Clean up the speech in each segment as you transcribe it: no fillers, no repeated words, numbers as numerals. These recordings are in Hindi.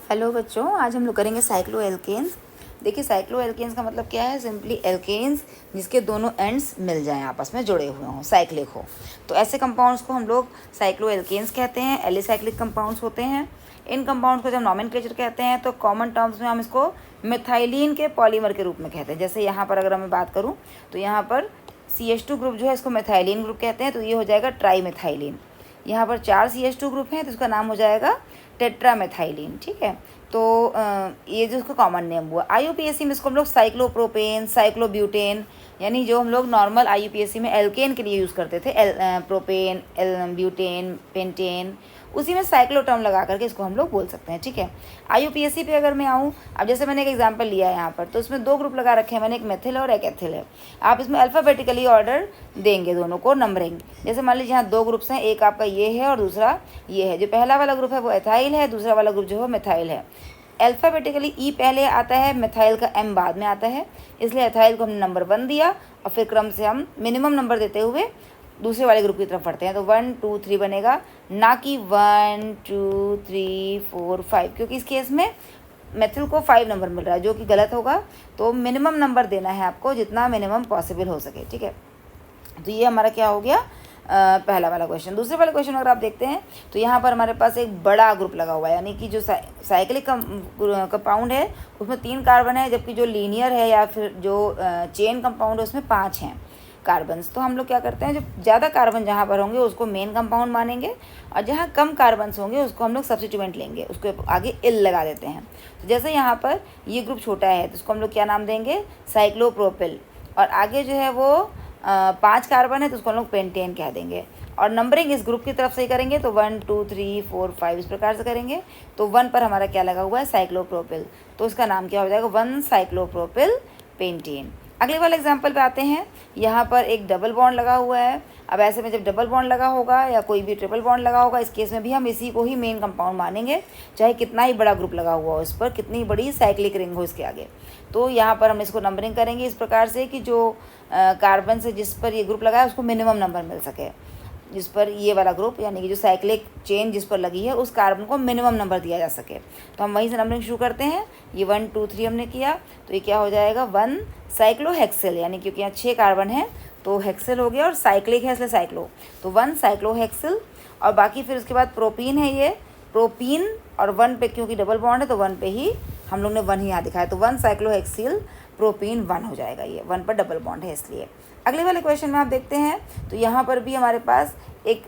हेलो बच्चों, आज हम लोग करेंगे साइक्लो एल्केन्स। देखिए, साइक्लो एल्केन्स का मतलब क्या है। सिंपली एल्केन्स जिसके दोनों एंड्स मिल जाएं, आपस में जुड़े हुए हों, साइक्लिक हो, तो ऐसे कंपाउंड्स को हम लोग साइक्लो एल्केन्स कहते हैं। एलिसाइक्लिक कंपाउंड्स होते हैं। इन कंपाउंड्स को जब नॉमेनक्लेचर कहते हैं तो कॉमन टर्म्स में हम इसको मिथाइलिन के पॉलीमर के रूप में कहते हैं। जैसे यहाँ पर अगर मैं बात करूँ तो यहाँ पर CH2 ग्रुप जो है इसको मिथाइलिन ग्रुप कहते हैं, तो ये हो जाएगा ट्राईमिथाइलिन। यहाँ पर 4 CH2 ग्रुप हैं तो इसका नाम हो जाएगा टेट्रामेथाइलिन। ठीक है, तो ये जो इसका कॉमन नेम हुआ। IUPAC में इसको हम लोग साइक्लोप्रोपेन, साइक्लोब्यूटेन, यानी जो हम लोग नॉर्मल IUPAC में एल्केन के लिए यूज़ करते थे, प्रोपेन, ब्यूटेन, पेंटेन, उसी में साइक्लो टर्म लगा करके इसको हम लोग बोल सकते हैं। ठीक है, IUPAC पे अगर मैं आऊँ, अब जैसे मैंने एक एग्जांपल लिया है यहाँ पर, तो इसमें 2 ग्रुप लगा रखे हैं मैंने, एक मेथिल और एक एथिल है। आप इसमें अल्फ़ाबेटिकली ऑर्डर देंगे दोनों को, नंबरिंग। जैसे मान लीजिए यहाँ 2 ग्रुप्स हैं, एक आपका ये है और दूसरा ये है। जो पहला वाला ग्रुप है वो एथाइल है, दूसरा वाला ग्रुप जो है मिथाइल है। अल्फ़ाबेटिकली E पहले आता है, मिथाइल का M बाद में आता है, इसलिए एथाइल को हमने नंबर 1 दिया और फिर क्रम से हम मिनिमम नंबर देते हुए दूसरे वाले ग्रुप की तरफ बढ़ते हैं। तो 1 2 3 बनेगा, ना कि 1 2 3 4 5, क्योंकि इस केस में मेथिल को 5 नंबर मिल रहा है, जो कि गलत होगा। तो मिनिमम नंबर देना है आपको, जितना मिनिमम पॉसिबल हो सके। ठीक है, तो ये हमारा क्या हो गया, पहला वाला क्वेश्चन। दूसरे वाले क्वेश्चन अगर आप देखते हैं तो यहाँ पर हमारे पास एक बड़ा ग्रुप लगा हुआ है, यानी कि जो साइक्लिक कंपाउंड है उसमें 3 कार्बन है, जबकि जो लीनियर है या फिर जो चेन कंपाउंड है उसमें 5 हैं कार्बन्स। तो हम लोग क्या करते हैं, जो ज़्यादा कार्बन जहाँ पर होंगे उसको मेन कंपाउंड मानेंगे, और जहाँ कम कार्बन्स होंगे उसको हम लोग सब्स्टिट्यूएंट लेंगे, उसको आगे इल लगा देते हैं। तो जैसे यहाँ पर ये ग्रुप छोटा है तो उसको हम लोग क्या नाम देंगे, साइक्लोप्रोपिल, और आगे जो है वो 5 कार्बन है तो उसको हम लोग पेंटेन कह देंगे। और नंबरिंग इस ग्रुप की तरफ से ही करेंगे, तो 1 2 3 4 5 इस प्रकार से करेंगे। तो 1 पर हमारा क्या लगा हुआ है, साइक्लोप्रोपिल, तो उसका नाम क्या हो जाएगा, 1 साइक्लोप्रोपिल पेंटेन। अगले वाले एग्जाम्पल पे आते हैं। यहाँ पर एक डबल बॉन्ड लगा हुआ है। अब ऐसे में जब डबल बॉन्ड लगा होगा या कोई भी ट्रिपल बॉन्ड लगा होगा, इस केस में भी हम इसी को ही मेन कंपाउंड मानेंगे, चाहे कितना ही बड़ा ग्रुप लगा हुआ हो, इस पर कितनी बड़ी साइक्लिक रिंग हो इसके आगे। तो यहाँ पर हम इसको नंबरिंग करेंगे इस प्रकार से कि जो कार्बन से जिस पर ये ग्रुप लगा है उसको मिनिमम नंबर मिल सके, जिस पर ये वाला ग्रुप यानी कि जो साइक्लिक चेन जिस पर लगी है उस कार्बन को मिनिमम नंबर दिया जा सके। तो हम वहीं से नंबरिंग शुरू करते हैं। ये 1 2 3 हमने किया, तो ये क्या हो जाएगा, 1 साइक्लोहेक्सिल, यानी क्योंकि यहाँ 6 कार्बन है तो हेक्सिल हो गया, और साइक्लिक है इसलिए साइक्लो, तो 1 साइक्लोहेक्सिल। और बाकी फिर उसके बाद प्रोपीन है, ये प्रोपीन, और 1 पे क्योंकि डबल बॉन्ड है तो 1 पे ही हम लोग ने 1 ही यहाँ दिखाया, तो 1 साइक्लोहेक्सिल प्रोपीन 1 हो जाएगा। ये 1 पर डबल बॉन्ड है इसलिए। अगले वाले क्वेश्चन में आप देखते हैं तो यहाँ पर भी हमारे पास एक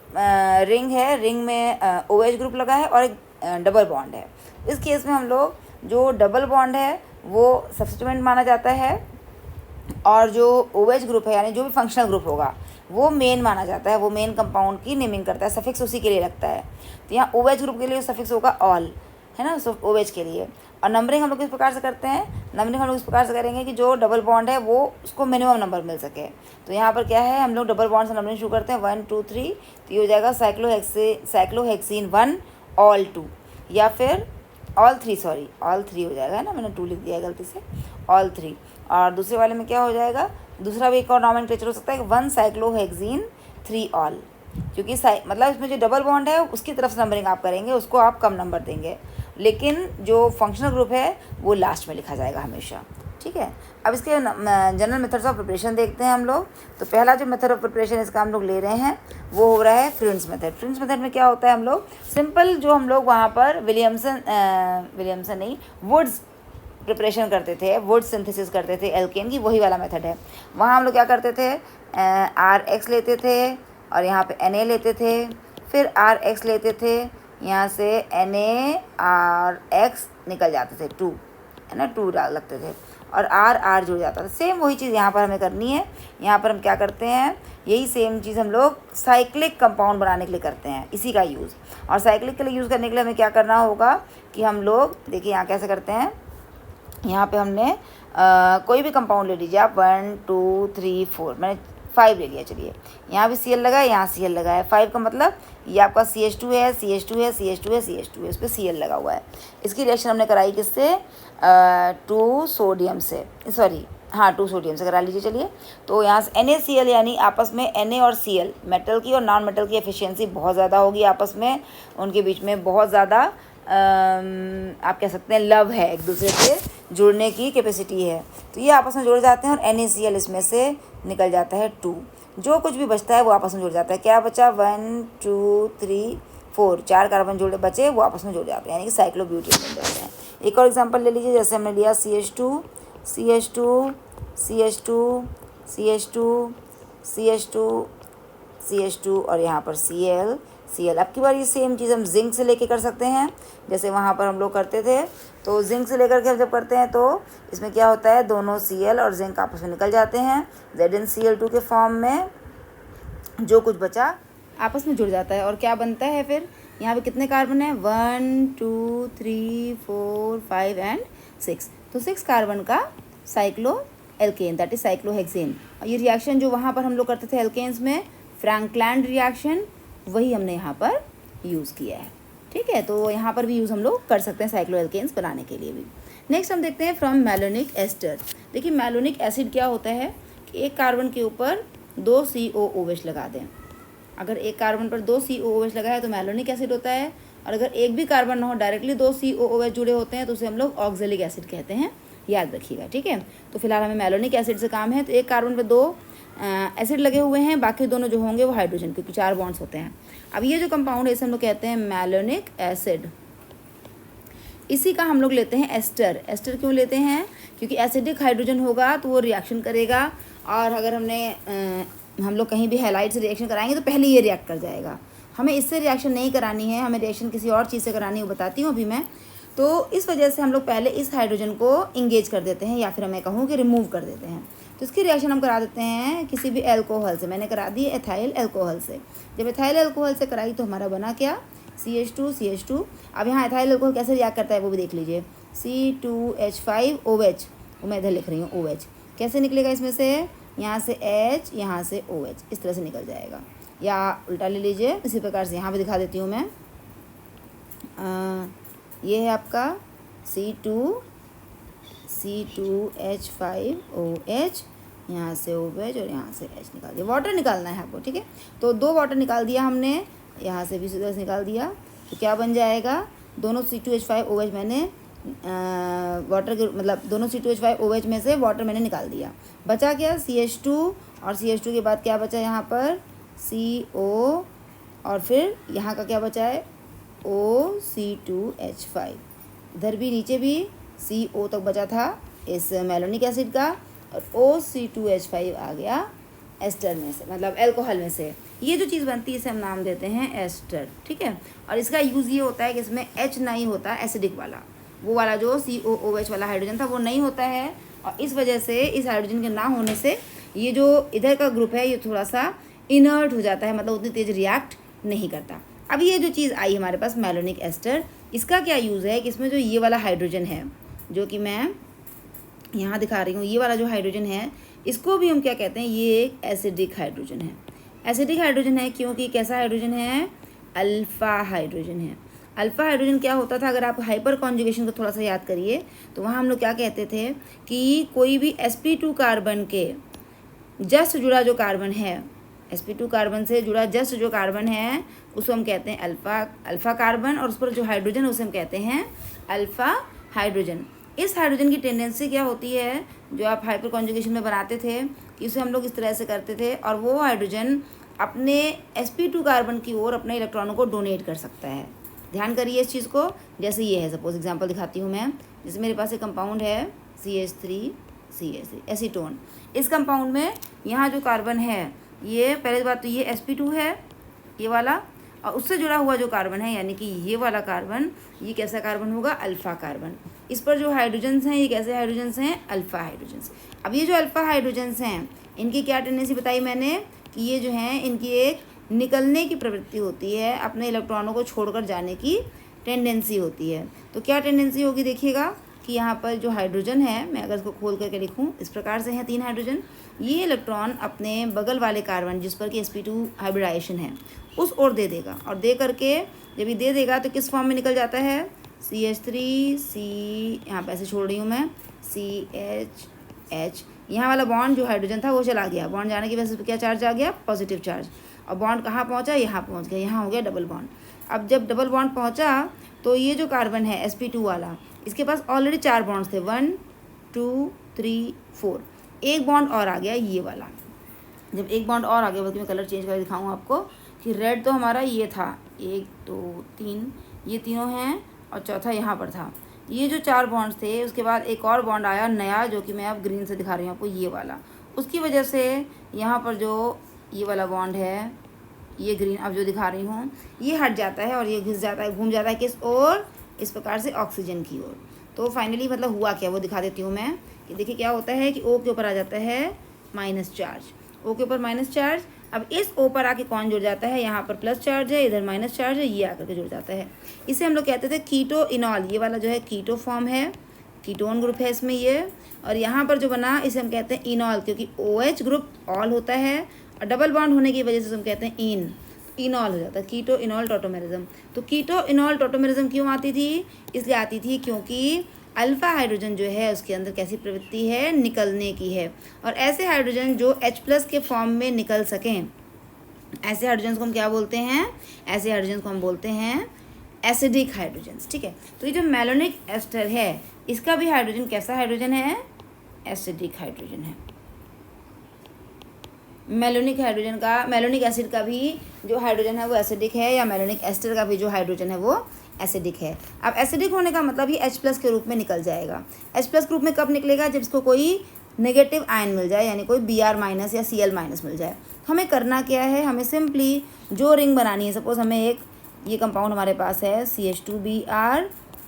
रिंग है, रिंग में OH ग्रुप लगा है और एक डबल बॉन्ड है। इस केस में हम लोग जो डबल बॉन्ड है वो सब्स्टिट्यूएंट माना जाता है, और जो OH ग्रुप है यानी जो भी फंक्शनल ग्रुप होगा वो मेन माना जाता है, वो मेन कंपाउंड की नेमिंग करता है, सफिक्स उसी के लिए लगता है। तो यहाँ OH ग्रुप के लिए सफिक्स होगा ऑल, है ना, सो OH के लिए। और नंबरिंग हम लोग किस प्रकार से करते हैं, नंबरिंग हम लोग इस प्रकार से करेंगे कि जो डबल बॉन्ड है वो उसको मिनिमम नंबर मिल सके। तो यहाँ पर क्या है, हम लोग डबल बॉन्ड से नंबरिंग शुरू करते हैं, 1 2 3, तो ये हो जाएगा साइक्लोहेक्सीन 1 ऑल 2, या फिर ऑल 3 हो जाएगा, है ना, मैंने 2 लिख दिया है गलती से, ऑल 3। और दूसरे वाले में क्या हो जाएगा, दूसरा भी एक और नॉमेनक्लेचर हो सकता है, 1 साइक्लोहेक्सीन 3 ऑल, क्योंकि मतलब इसमें जो डबल बॉन्ड है उसकी तरफ से नंबरिंग आप करेंगे, उसको आप कम नंबर देंगे, लेकिन जो फंक्शनल ग्रुप है वो लास्ट में लिखा जाएगा हमेशा। ठीक है, अब इसके जनरल मेथड्स ऑफ प्रिपरेशन देखते हैं हम लोग। तो पहला जो मेथड ऑफ प्रिपरेशन इसका हम लोग ले रहे हैं वो हो रहा है फ्रीन्स मेथड। फ्रीन्स मेथड में क्या होता है, हम लोग सिंपल जो हम लोग वहाँ पर विलियमसन नहीं, वुड्स प्रिपरेशन करते थे, वुड सिंथेसिस करते थे एल्केन की, वही वाला मेथड है। वहाँ हम लोग क्या करते थे, RX लेते थे और यहाँ पे Na लेते थे, फिर RX लेते थे, यहाँ से NaRX निकल जाते थे 2, है ना, 2 डाल लगते थे, और R जुड़ जाता था। सेम वही चीज़ यहाँ पर हमें करनी है। यहाँ पर हम क्या करते हैं, यही सेम चीज़ हम लोग साइक्लिक कंपाउंड बनाने के लिए करते हैं, इसी का यूज़। और साइक्लिक के लिए यूज़ करने के लिए हमें क्या करना होगा कि हम लोग देखिए यहाँ कैसे करते हैं। यहाँ पे हमने कोई भी कंपाउंड ले लीजिए आप, 1 2 3 4, मैंने 5 ले लिया। चलिए यहाँ भी Cl लगा है, यहाँ Cl लगा है, 5 का मतलब ये आपका CH2 है, CH2 है, CH2 है, CH2 है, इस पर Cl लगा हुआ है। इसकी रिएक्शन हमने कराई किससे, 2 सोडियम से, सॉरी हाँ 2 सोडियम से करा लीजिए। चलिए, तो यहाँ से NaCl यानी आपस में Na और Cl, मेटल की और नॉन मेटल की एफिशिएंसी बहुत ज़्यादा होगी आपस में, उनके बीच में बहुत ज़्यादा आप कह सकते हैं लव है, एक दूसरे से जुड़ने की कैपेसिटी है, तो ये आपस में जुड़ जाते हैं और NaCl इसमें से निकल जाता है 2। जो कुछ भी बचता है वो आपस में जुड़ जाता है। क्या बचा? 1 2 3 4, 4 कार्बन जुड़े बचे, वो आपस में जुड़ जाते हैं, यानी कि साइक्लोब्यूटेन बन जाते हैं। एक और एग्जांपल ले लीजिए, जैसे हमने लिया CH2 CH2 CH2 CH2 CH2 CH2 और यहाँ पर Cl। अब की बार ये सेम चीज़ हम जिंक से लेके कर सकते हैं, जैसे वहाँ पर हम लोग करते थे। तो जिंक से लेकर के जब करते हैं तो इसमें क्या होता है, दोनों Cl और जिंक आपस में निकल जाते हैं, ZnCl2 के फॉर्म में। जो कुछ बचा आपस में जुड़ जाता है और क्या बनता है फिर, यहाँ पे कितने कार्बन है? 1 2 3 4 5 एंड 6। तो 6 कार्बन का cycloalkane, that is cyclohexane. और ये रिएक्शन जो वहाँ पर हम लोग करते थे एल्केन्स में, फ्रैंकलैंड रिएक्शन, वही हमने यहाँ पर यूज़ किया है। ठीक है, तो यहाँ पर भी यूज़ हम लोग कर सकते हैं साइक्लोएल्केन्स बनाने के लिए भी। नेक्स्ट हम देखते हैं फ्रॉम मैलोनिक एस्टर। देखिए मैलोनिक एसिड क्या होता है कि एक कार्बन के ऊपर 2 COOH लगा दें। अगर एक कार्बन पर 2 COOH लगा है तो मैलोनिक एसिड होता है, और अगर एक भी कार्बन ना हो, डायरेक्टली 2 COOH जुड़े होते हैं तो उसे हम लोग ऑक्जेलिक एसिड कहते हैं, याद रखिएगा। ठीक है, तो फिलहाल हमें मैलोनिक एसिड से काम है। तो एक कार्बन पर 2 एसिड लगे हुए हैं, बाकी दोनों जो होंगे वो हाइड्रोजन, क्योंकि 4 बॉन्ड्स होते हैं। अब ये जो कंपाउंड है इसे हम लोग कहते हैं मैलोनिक एसिड। इसी का हम लोग लेते हैं एस्टर। एस्टर क्यों लेते हैं? क्योंकि एसिडिक हाइड्रोजन होगा तो वो रिएक्शन करेगा, और अगर हम लोग कहीं भी हैलाइड से रिएक्शन कराएंगे तो पहले ये रिएक्ट कर जाएगा। हमें इससे रिएक्शन नहीं करानी है, हमें रिएक्शन किसी और चीज़ से करानी है, वो बताती हूँ अभी मैं। तो इस वजह से हम लोग पहले इस हाइड्रोजन को इंगेज कर देते हैं, या फिर मैं कहूँ कि रिमूव कर देते हैं। तो इसकी रिएक्शन हम करा देते हैं किसी भी एल्कोहल से। मैंने करा दी एथाइल एल्कोहल से। जब एथाइल एल्कोहल से कराई तो हमारा बना क्या? CH2। अब यहाँ एथाइल एल्कोहल कैसे रिएक्ट करता है वो भी देख लीजिए। C2H5OH, मैं इधर लिख रही हूँ OH, कैसे निकलेगा इसमें से? यहाँ से H, यहाँ से OH, इस तरह से निकल जाएगा। या उल्टा ले लीजिए, इसी प्रकार से यहाँ पे दिखा देती हूँ मैं। ये है आपका C2H5OH, यहाँ से OH और यहाँ से H निकाल दिया। वाटर निकालना है आपको, ठीक है। तो 2 वाटर निकाल दिया हमने, यहाँ से भी सीधा निकाल दिया, तो क्या बन जाएगा? दोनों C2H5OH मैंने वाटर के मतलब दोनों C2H5OH में से वाटर मैंने निकाल दिया। बचा क्या? CH2, और CH2 के बाद क्या बचा यहाँ पर? CO, और फिर यहाँ का क्या बचा है? OC2H5। इधर भी नीचे भी CO तक बचा था इस मैलोनिक एसिड का, और OC2H5 आ गया एस्टर में से, मतलब अल्कोहल में से। ये जो चीज़ बनती है इसे हम नाम देते हैं एस्टर, ठीक है। और इसका यूज़ ये होता है कि इसमें H नहीं होता, एसिडिक वाला, वो वाला जो COOH वाला हाइड्रोजन था वो नहीं होता है, और इस वजह से इस हाइड्रोजन के ना होने से ये जो इधर का ग्रुप है ये थोड़ा सा इनर्ट हो जाता है, मतलब उतनी तेज़ रिएक्ट नहीं करता। अब ये जो चीज़ आई हमारे पास मैलोनिक एस्टर, इसका क्या यूज़ है कि इसमें जो ये वाला हाइड्रोजन है जो कि मैं यहाँ दिखा रही हूँ, ये वाला जो हाइड्रोजन है इसको भी हम क्या कहते हैं? ये एक एसिडिक हाइड्रोजन है। एसिडिक हाइड्रोजन है क्योंकि कैसा हाइड्रोजन है? अल्फ़ा हाइड्रोजन है। अल्फ़ा हाइड्रोजन क्या होता था? अगर आप हाइपर कॉन्जुगेशन को थोड़ा सा याद करिए तो वहाँ हम लोग क्या कहते थे कि कोई भी sp2 कार्बन के जस्ट जुड़ा जो कार्बन है, sp2 कार्बन से जुड़ा जस्ट जो कार्बन है उसको हम कहते हैं अल्फ़ा कार्बन, और उस पर जो हाइड्रोजन है उसे हम कहते हैं अल्फ़ा हाइड्रोजन। इस हाइड्रोजन की टेंडेंसी क्या होती है जो आप हाइपर कॉन्जुगेशन में बनाते थे कि उसे हम लोग इस तरह से करते थे, और वो हाइड्रोजन अपने sp2 कार्बन की ओर अपने इलेक्ट्रॉनों को डोनेट कर सकता है। ध्यान करिए इस चीज़ को। जैसे ये है, सपोज एग्जांपल दिखाती हूँ मैं। जैसे मेरे पास एक कंपाउंड है CH3 एसीटोन। इस कंपाउंड में यहाँ जो कार्बन है ये, पहले बात तो ये sp2 है ये वाला, और उससे जुड़ा हुआ जो कार्बन है यानी कि ये वाला कार्बन, ये कैसा कार्बन होगा? Alpha carbon. इस पर जो हाइड्रोजन्स हैं ये कैसे हाइड्रोजन्स हैं? Alpha hydrogens. अब ये जो अल्फ़ा हाइड्रोजन्स हैं इनकी क्या टेंडेंसी बताई मैंने कि ये जो हैं इनकी एक निकलने की प्रवृत्ति होती है, अपने इलेक्ट्रॉनों को छोड़कर जाने की टेंडेंसी होती है। तो क्या टेंडेंसी होगी देखिएगा कि यहाँ पर जो हाइड्रोजन है, मैं अगर इसको खोल करके लिखूँ, इस प्रकार से हैं 3 हाइड्रोजन, ये इलेक्ट्रॉन अपने बगल वाले कार्बन जिस पर कि sp2 हाइब्रिडाइजेशन है उस ओर दे देगा, और दे करके जब ये दे देगा तो किस फॉर्म में निकल जाता है? CH3C, यहाँ पे ऐसे छोड़ रही हूँ मैं, CHH। यहाँ वाला बॉन्ड जो हाइड्रोजन था वो चला गया, बॉन्ड जाने की वजह से क्या चार्ज आ गया? Positive charge. और बॉन्ड कहाँ पहुँचा? यहाँ पहुँच गया, यहाँ हो गया डबल बॉन्ड। अब जब डबल बॉन्ड पहुँचा तो ये जो कार्बन है sp2 वाला, इसके पास ऑलरेडी 4 बॉन्ड्स थे, 1 2 3 4, एक बॉन्ड और आ गया ये वाला। जब एक बॉन्ड और आ गया, बल्कि मैं कलर चेंज करके दिखाऊँ आपको कि रेड तो हमारा ये था 1 2 3, ये तीनों हैं, और चौथा यहाँ पर था। ये जो 4 बॉन्ड्स थे, उसके बाद एक और बॉन्ड आया नया, जो कि मैं अब ग्रीन से दिखा रही हूँ आपको, ये वाला। उसकी वजह से यहाँ पर जो ये वाला बॉन्ड है, ये ग्रीन अब जो दिखा रही हूँ, ये हट जाता है और ये घिस जाता है, घूम जाता है किस ओर, इस प्रकार से ऑक्सीजन की ओर। तो फाइनली मतलब हुआ क्या वो दिखा देती हूँ मैं कि देखिए क्या होता है कि O के ऊपर आ जाता है माइनस चार्ज, O के ऊपर माइनस चार्ज। अब इस O पर आके कौन जुड़ जाता है, यहाँ पर प्लस चार्ज है, इधर माइनस चार्ज है, ये आकर के जुड़ जाता है। इसे हम लोग कहते थे कीटो इनॉल, ये वाला जो है कीटो फॉर्म है, कीटोन ग्रुप है इसमें ये। और यहाँ पर जो बना इसे हम कहते हैं इनॉल, क्योंकि OH ग्रुप ऑल होता है और डबल बॉन्ड होने की वजह से हम कहते हैं इनॉल हो जाता है, कीटो इनॉल टॉटोमेरिज्म। तो कीटो इनॉल टॉटोमेरिज्म क्यों आती थी, इसलिए आती थी क्योंकि अल्फ़ा हाइड्रोजन जो है उसके अंदर कैसी प्रवृत्ति है, निकलने की है। और ऐसे हाइड्रोजन जो H+ के फॉर्म में निकल सकें, ऐसे हाइड्रोजन को हम क्या बोलते हैं, ऐसे हाइड्रोजन को हम बोलते हैं एसिडिक हाइड्रोजन। ठीक है, तो ये जो मेलोनिक एस्टर है, इसका भी हाइड्रोजन कैसा हाइड्रोजन है, एसिडिक हाइड्रोजन है। मेलोनिक हाइड्रोजन का, मेलोनिक एसिड का भी जो हाइड्रोजन है वो एसिडिक है, या मेलोनिक एस्टर का भी जो हाइड्रोजन है वो एसिडिक है। अब एसिडिक होने का मतलब ये H+ के रूप में निकल जाएगा। H+ ग्रुप में कब निकलेगा, जब इसको कोई नेगेटिव आयन मिल जाए, यानी कोई Br- या Cl- मिल जाए। हमें करना क्या है, हमें सिंपली जो रिंग बनानी है, सपोज हमें एक ये कंपाउंड हमारे पास है CH2Br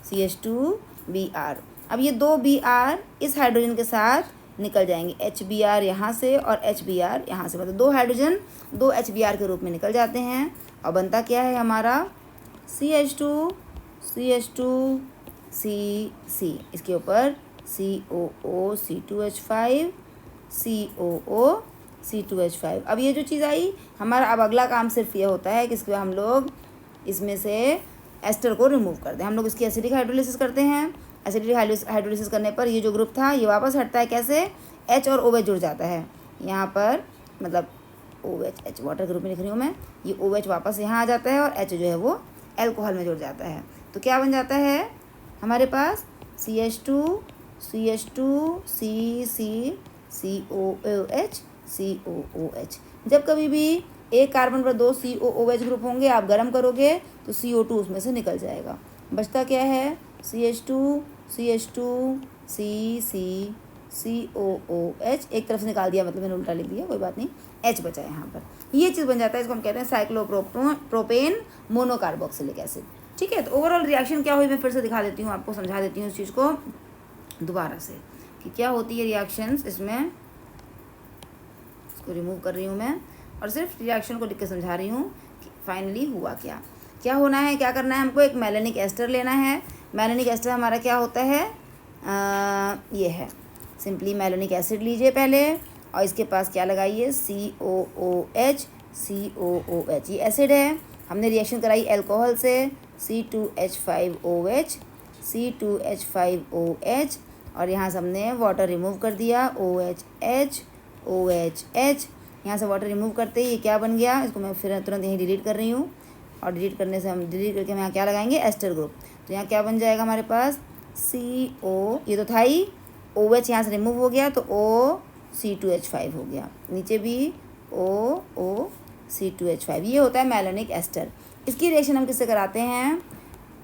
CH2Br। अब ये 2 Br इस हाइड्रोजन के साथ निकल जाएंगे, HBr यहाँ से और HBr यहाँ से, मतलब 2 हाइड्रोजन 2 HBr के रूप में निकल जाते हैं। और बनता क्या है हमारा CH2 CH2CC, इसके ऊपर COO C2H5 COO C2H5। अब ये जो चीज़ आई हमारा, अब अगला काम सिर्फ ये होता है कि इसके हम लोग इसमें से एस्टर को रिमूव कर दें। हम लोग इसकी एसिडिक हाइड्रोलिसिस करते हैं। एसिडिक हाइड्रोलिसिस करने पर ये जो ग्रुप था ये वापस हटता है, कैसे, H और OH जुड़ जाता है यहाँ पर, मतलब OH, H वाटर के रूप में लिख रही हूँ मैं, ये OH वापस यहाँ आ जाता है और H जो है वो एल्कोहल में जुड़ जाता है। तो क्या बन जाता है हमारे पास CH2CC COOH COOH। जब कभी भी एक कार्बन पर 2 COOH ग्रुप होंगे, आप गर्म करोगे तो CO2 उसमें से निकल जाएगा। बचता क्या है, CH2 CH2CC COOH, एक तरफ से निकाल दिया, मतलब मैंने उल्टा लिख दिया, कोई बात नहीं, H बचा यहाँ पर। ये चीज़ बन जाता है, इसको हम कहते हैं साइक्लोप्रोपेन मोनोकार्बोक्सिलिक एसिड। ठीक है, तो ओवरऑल रिएक्शन क्या हुई मैं फिर से दिखा देती हूँ आपको, समझा देती हूँ इस चीज़ को दोबारा से कि क्या होती है रिएक्शंस इसमें। इसको रिमूव कर रही हूँ मैं और सिर्फ रिएक्शन को लिख के समझा रही हूँ कि फाइनली हुआ क्या। क्या होना है, क्या करना है हमको, एक मेलेनिक एस्टर लेना है। मेलेनिक एस्टर हमारा क्या होता है, ये है सिंपली मेलेनिक एसिड लीजिए पहले, और इसके पास क्या लगाइए, COOH COOH, ये एसिड है। हमने रिएक्शन कराई अल्कोहल से, C2H5OH C2H5OH, और यहाँ से हमने वाटर रिमूव कर दिया, OHH OHH। यहाँ से वाटर रिमूव करते ही ये क्या बन गया, इसको मैं फिर तुरंत यहीं डिलीट कर रही हूँ, और डिलीट करने से हम डिलीट करके हम यहाँ क्या लगाएंगे, एस्टर ग्रुप। तो यहाँ क्या बन जाएगा हमारे पास CO, ये तो था ही, OH यहाँ से रिमूव हो गया तो O C2H5 हो गया, नीचे भी O C2H5। ये होता है मेलेनिक एस्टर। इसकी रिएक्शन हम किससे कराते हैं,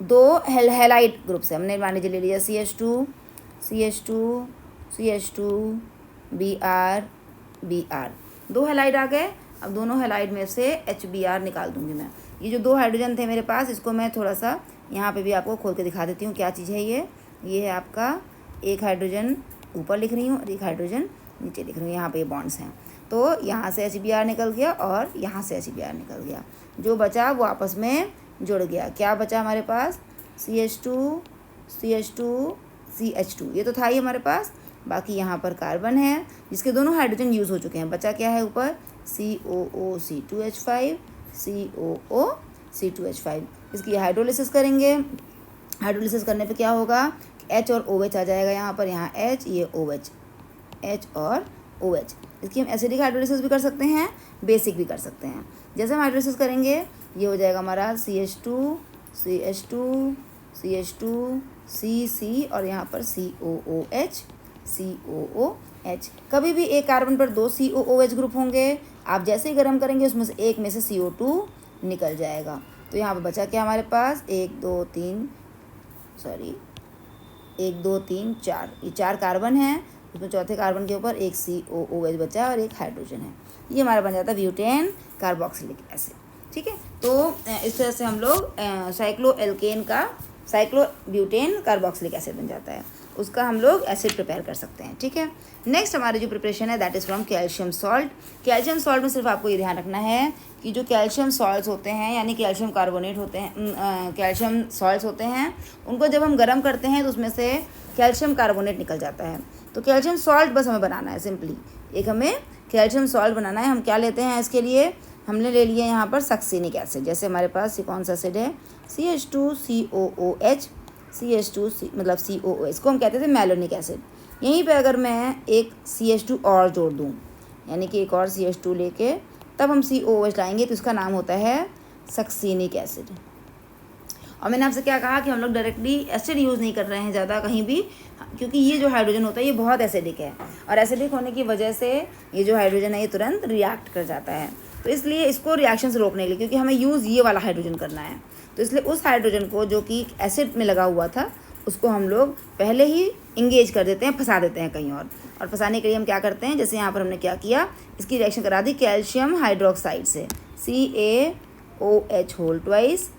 2 हैलाइड ग्रुप से। हमने मान लीजिए ले लिया CH2 Br 2 हैलाइड आ गए। अब दोनों हैलाइड में से HBr निकाल दूंगी मैं। ये जो 2 हाइड्रोजन थे मेरे पास, इसको मैं थोड़ा सा यहाँ पे भी आपको खोल के दिखा देती हूँ क्या चीज़ है ये है आपका, एक हाइड्रोजन ऊपर लिख रही हूँ और एक हाइड्रोजन नीचे लिख रही हूँ, यहाँ पे बॉन्ड्स हैं। तो यहाँ से HBr निकल गया और यहाँ से HBr निकल गया, जो बचा वो आपस में जुड़ गया। क्या बचा हमारे पास, CH2 CH2 ये तो था ही हमारे पास। बाकी यहाँ पर कार्बन है जिसके दोनों हाइड्रोजन यूज़ हो चुके हैं। बचा क्या है ऊपर, COO C2H5 COO C2H5। इसकी हाइड्रोलिसिस करेंगे। हाइड्रोलिसिस करने पे क्या होगा, H और OH आ जाएगा यहाँ पर, यहाँ H, ये OH, H और OH। इसकी हम एसिडिक हाइड्रोलिसिस भी कर सकते हैं, बेसिक भी कर सकते हैं। जैसे हम हाइड्रोलिसिस करेंगे ये हो जाएगा हमारा CH2 CH2 C और यहाँ पर COOH COOH। कभी भी एक कार्बन पर 2 COOH ग्रुप होंगे, आप जैसे ही गर्म करेंगे उसमें से एक में से CO2 निकल जाएगा। तो यहाँ पर बचा क्या हमारे पास, 1 2 3 4, ये 4 कार्बन हैं, उसमें चौथे कार्बन के ऊपर एक COOH बचा है और एक हाइड्रोजन है। ये हमारा बन जाता है ब्यूटेन कार्बोक्सिलिक एसिड। ठीक है, तो इस तरह से हम लोग साइक्लोएल्केन का साइक्लोब्यूटेन कार्बोक्सिलिक एसिड बन जाता है, उसका हम लोग एसिड प्रिपेयर कर सकते हैं। ठीक है, नेक्स्ट हमारी जो प्रिपरेशन है that is from calcium salt. Calcium salt में सिर्फ आपको ये ध्यान रखना है कि जो कैल्शियम सॉल्ट्स होते हैं यानी कैल्शियम कार्बोनेट होते हैं, कैल्शियम सॉल्ट्स होते हैं, उनको जब हम गर्म करते हैं तो उसमें से कैल्शियम कार्बोनेट निकल जाता है। तो कैल्शियम सॉल्ट बस हमें बनाना है, सिंपली एक हमें कैल्शियम सॉल्ट बनाना है। हम क्या लेते हैं इसके लिए, हमने ले लिया यहाँ पर सक्सिनिक एसिड। जैसे हमारे पास ये कौन सा एसिड है, CH2COOH, CH2 मतलब COOH, इसको हम कहते थे मैलोनिक एसिड। यहीं पे अगर मैं एक CH2 और जोड़ दूँ, यानी कि एक और CH2 लेके तब हम COOH लाएंगे, तो इसका नाम होता है सक्सिनिक एसिड। और मैंने आपसे क्या कहा कि हम लोग डायरेक्टली एसिड यूज़ नहीं कर रहे हैं ज़्यादा कहीं भी, क्योंकि ये जो हाइड्रोजन होता है ये बहुत एसिडिक है, और एसिडिक होने की वजह से ये जो हाइड्रोजन है ये तुरंत रिएक्ट कर जाता है। तो इसलिए इसको रिएक्शन से रोकने के लिए, क्योंकि हमें यूज़ ये वाला हाइड्रोजन करना है, तो इसलिए उस हाइड्रोजन को जो कि एसिड में लगा हुआ था उसको हम लोग पहले ही इंगेज कर देते हैं, फंसा देते हैं कहीं और फंसाने के लिए हम क्या करते हैं, जैसे यहाँ पर हमने क्या किया, इसकी रिएक्शन करा दी कैल्शियम हाइड्रोक्साइड से, CaOH होल ट्वाइस,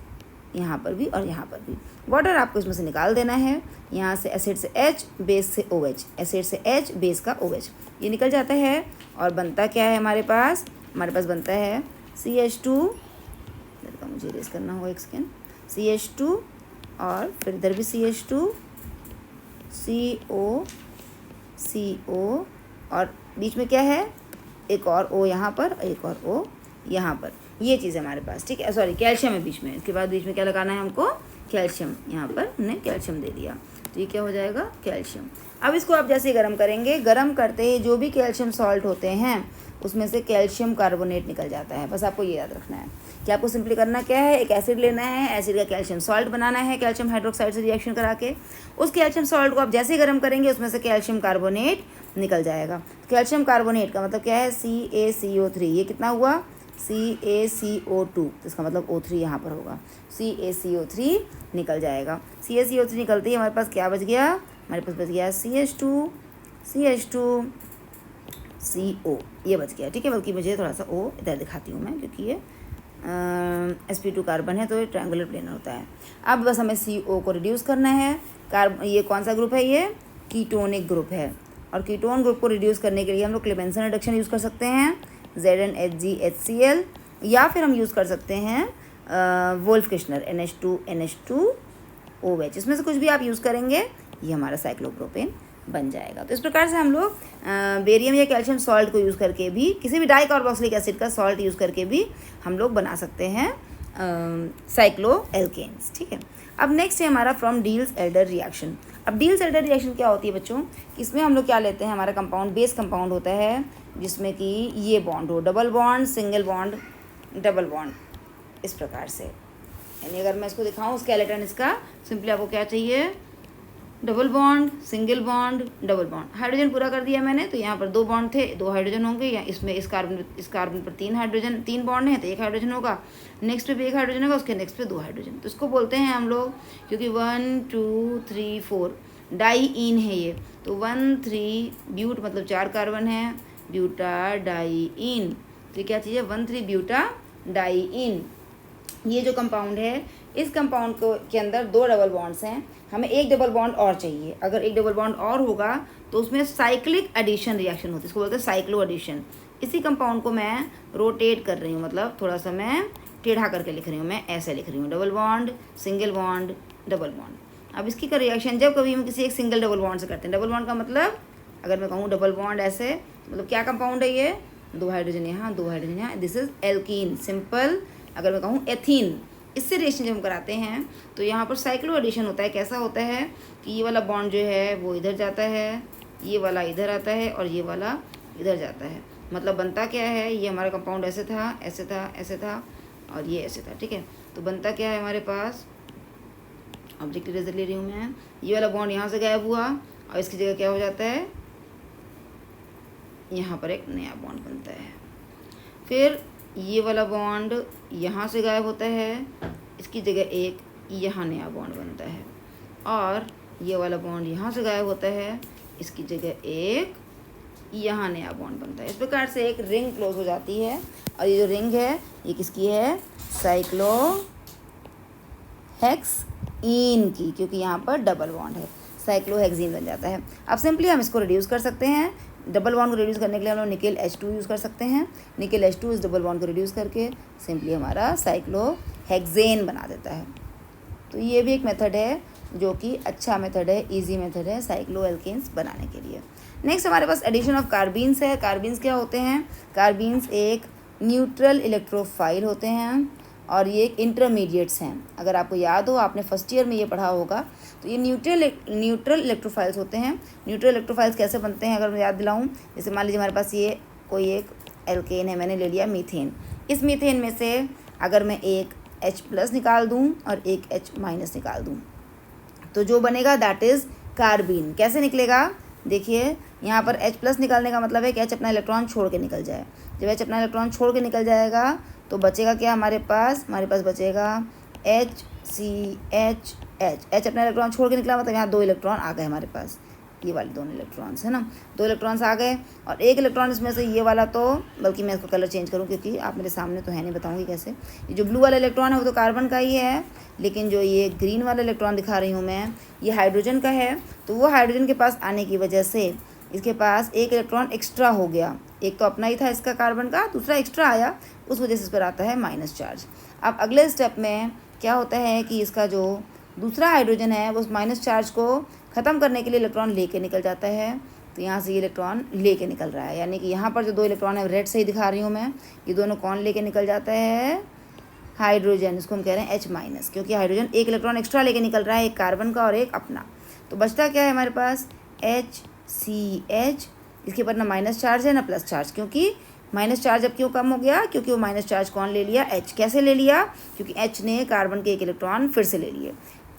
यहाँ पर भी और यहाँ पर भी। वाटर आपको इसमें से निकाल देना है, यहाँ से एसिड से H, बेस से OH, एसिड से H, बेस का OH, ये निकल जाता है। और बनता क्या है हमारे पास बनता है CH2, मुझे रेस करना होगा एक सेकेंड, CH2 और फिर इधर भी CH2, CO और बीच में क्या है, एक और O यहाँ पर, एक और O यहाँ पर, ये चीज़ है हमारे पास। ठीक है, सॉरी कैल्शियम है बीच में, इसके बाद बीच में क्या लगाना है हमको, कैल्शियम। यहाँ पर हमने कैल्शियम दे दिया, तो ये क्या हो जाएगा, कैल्शियम। अब इसको आप जैसे गर्म करेंगे, गर्म करते ही जो भी कैल्शियम सॉल्ट होते हैं उसमें से कैल्शियम कार्बोनेट निकल जाता है। बस आपको ये याद रखना है कि आपको सिंपली करना क्या है, एक एसिड लेना है, एसिड का कैल्शियम सॉल्ट बनाना है कैल्शियम हाइड्रोक्साइड से रिएक्शन करा के, उस कैल्शियम सॉल्ट को आप जैसे ही गर्म करेंगे उसमें से कैल्शियम कार्बोनेट निकल जाएगा। कैल्शियम कार्बोनेट का मतलब क्या है, CaCO3, ये कितना हुआ, CaCO2, तो इसका मतलब O3 यहाँ पर होगा, CaCO3 निकल जाएगा। CaCO3 निकलते ही हमारे पास क्या बच गया, हमारे पास बच गया CH2 CO, ये बच गया। ठीक है, बल्कि मुझे थोड़ा सा O इधर दिखाती हूँ मैं, क्योंकि ये sp2 कार्बन है तो ये ट्रायंगुलर प्लेनर होता है। अब बस हमें CO को रिड्यूस करना है। ये कौन सा ग्रुप है, ये कीटोनिक ग्रुप है, और कीटोन ग्रुप को रिड्यूस करने के लिए हम लोग क्लेमेंसन रिडक्शन यूज़ कर सकते हैं, ZnHgHCl, या फिर हम यूज़ कर सकते हैं वोल्फ किश्नर NH2OH, इसमें से कुछ भी आप यूज़ करेंगे, ये हमारा साइक्लोप्रोपेन बन जाएगा। तो इस प्रकार से हम लोग बेरियम या कैल्शियम सॉल्ट को यूज़ करके भी, किसी भी डाइकार्बोक्सिलिक एसिड का सॉल्ट यूज़ करके भी हम लोग बना सकते हैं साइक्लोएल्केन्स। ठीक है, अब नेक्स्ट है हमारा फ्रॉम डील्स एल्डर रिएक्शन। अब डील्स एल्डर रिएक्शन क्या होती है बच्चों, इसमें हम लोग क्या लेते हैं, हमारा कंपाउंड बेस कंपाउंड होता है जिसमें कि ये बॉन्ड हो, double bond, single bond, double bond, इस प्रकार से। यानी अगर मैं इसको दिखाऊं स्केलेटन इसका, सिंपली आपको क्या चाहिए, double bond, single bond, double bond. Hydrogen पूरा कर दिया मैंने, तो यहाँ पर 2 बॉन्ड थे, 2 हाइड्रोजन होंगे, या इसमें इस कार्बन पर 3 बॉन्ड हैं तो 1 हाइड्रोजन होगा, नेक्स्ट पे भी 1 हाइड्रोजन होगा, उसके नेक्स्ट पे 2 हाइड्रोजन। तो इसको बोलते हैं हम लोग, क्योंकि 1 2 3 4 डाईइन है ये, तो 1 3 ब्यूट मतलब 4 कार्बन है, ब्यूटा डाईइन, तो क्या चीज़ है, 1 3 ब्यूटा डाईइन। ये जो कंपाउंड है, इस कंपाउंड को के अंदर 2 डबल बॉन्ड्स हैं, हमें 1 डबल बॉन्ड और चाहिए। अगर 1 डबल बॉन्ड और होगा तो उसमें साइक्लिक एडिशन रिएक्शन होती है, इसको बोलते हैं साइक्लो एडिशन। इसी कंपाउंड को मैं रोटेट कर रही हूँ, मतलब थोड़ा सा मैं टेढ़ा करके लिख रही हूँ, मैं ऐसे लिख रही हूँ, double bond, single bond, double bond. अब इसकी का रिएक्शन जब कभी हम किसी एक सिंगल डबल बॉन्ड से करते हैं, डबल बॉन्ड का मतलब अगर मैं कहूँ डबल बॉन्ड ऐसे, मतलब क्या कंपाउंड है ये, 2 हाइड्रोजन यहाँ, 2 हाइड्रोजन यहाँ, दिस इज एल्कीन, सिंपल। अगर मैं कहूँ एथीन, इससे रिएक्शन जब हम कराते हैं तो यहाँ पर साइक्लो एडिशन होता है। कैसा होता है कि ये वाला बॉन्ड जो है वो इधर जाता है, ये वाला इधर आता है, और ये वाला इधर जाता है। मतलब बनता क्या है, ये हमारा कंपाउंड ऐसे था, ऐसे था, ऐसे था, और ये ऐसे था। ठीक है, तो बनता क्या है हमारे पास, ऑब्जेक्ट इरेजर ले रही हूँ मैं। ये वाला बॉन्ड यहाँ से गायब हुआ और इसकी जगह क्या हो जाता है, यहाँ पर एक नया बॉन्ड बनता है। फिर ये वाला बॉन्ड यहाँ से गायब होता है, इसकी जगह एक यहाँ नया बॉन्ड बनता है। और ये वाला बॉन्ड यहाँ से गायब होता है, इसकी जगह एक यहाँ नया बॉन्ड बनता है। इस प्रकार से एक रिंग क्लोज हो जाती है। और ये जो रिंग है ये किसकी है, साइक्लोहेक्सीन की, क्योंकि यहाँ पर डबल बॉन्ड है, साइक्लोहेक्सीन बन जाता है। अब सिंपली हम इसको रिड्यूस कर सकते हैं। डबल बॉन्ड को रिड्यूस करने के लिए हम लोग निकेल H2 यूज़ कर सकते हैं। निकेल H2 इस डबल बॉन्ड को रिड्यूस करके सिंपली हमारा साइक्लोहेक्सेन बना देता है। तो ये भी एक मेथड है जो कि अच्छा मेथड है, इजी मेथड है साइक्लो एल्केन्स बनाने के लिए। नेक्स्ट हमारे पास एडिशन ऑफ कार्बीन्स है। कार्बीन्स क्या होते हैं, कार्बीन्स एक न्यूट्रल इलेक्ट्रोफाइल होते हैं और ये एक इंटरमीडिएट्स हैं। अगर आपको याद हो, आपने फर्स्ट ईयर में ये पढ़ा होगा, तो ये न्यूट्रल इलेक्ट्रोफाइल्स होते हैं। न्यूट्रल इलेक्ट्रोफाइल्स कैसे बनते हैं अगर मैं याद दिलाऊं, जैसे मान लीजिए हमारे पास ये कोई एक एल्केन है, मैंने ले लिया मीथेन। इस मीथेन में से अगर मैं एक H+ निकाल दूं और एक H- निकाल दूं, तो जो बनेगा दैट इज़ कार्बीन। कैसे निकलेगा, देखिए यहाँ पर H+ निकालने का मतलब है कि H अपना इलेक्ट्रॉन छोड़ के निकल जाए। जब H अपना इलेक्ट्रॉन छोड़ के निकल जाएगा तो बचेगा क्या हमारे पास बचेगा HCH। H अपना इलेक्ट्रॉन छोड़ के निकला मतलब यहाँ 2 इलेक्ट्रॉन आ गए हमारे पास, ये वाले दोनों इलेक्ट्रॉन्स है ना, 2 इलेक्ट्रॉन्स आ गए। और एक इलेक्ट्रॉन इसमें से ये वाला, तो बल्कि मैं इसको कलर चेंज करूँ क्योंकि आप मेरे सामने तो है नहीं, बताऊँगी कैसे। ये जो ब्लू वाला इलेक्ट्रॉन है वो तो कार्बन का ही है, लेकिन जो ये ग्रीन वाला इलेक्ट्रॉन दिखा रही हूँ मैं, ये हाइड्रोजन का है। तो वो हाइड्रोजन के पास आने की वजह से इसके पास एक इलेक्ट्रॉन एक्स्ट्रा हो गया। एक तो अपना ही था इसका कार्बन का, दूसरा एक्स्ट्रा आया, उस वजह से इस पर आता है माइनस चार्ज। अब अगले स्टेप में क्या होता है कि इसका जो दूसरा हाइड्रोजन है वो उस माइनस चार्ज को ख़त्म करने के लिए इलेक्ट्रॉन लेके निकल जाता है। तो यहाँ से ये इलेक्ट्रॉन लेके निकल रहा है, यानी कि यहाँ पर जो 2 इलेक्ट्रॉन है रेड से ही दिखा रही हूँ मैं, ये दोनों कौन लेके निकल जाता है, हाइड्रोजन। इसको हम कह रहे हैं H-, क्योंकि हाइड्रोजन एक इलेक्ट्रॉन एक्स्ट्रा लेके निकल रहा है, एक कार्बन का और एक अपना। तो बचता क्या है हमारे पास, HCH। इसके ऊपर ना माइनस चार्ज है ना प्लस चार्ज, क्योंकि माइनस चार्ज अब क्यों कम हो गया, क्योंकि वो माइनस चार्ज कौन ले लिया, H। कैसे ले लिया, क्योंकि H ने कार्बन के एक इलेक्ट्रॉन फिर से ले लिए।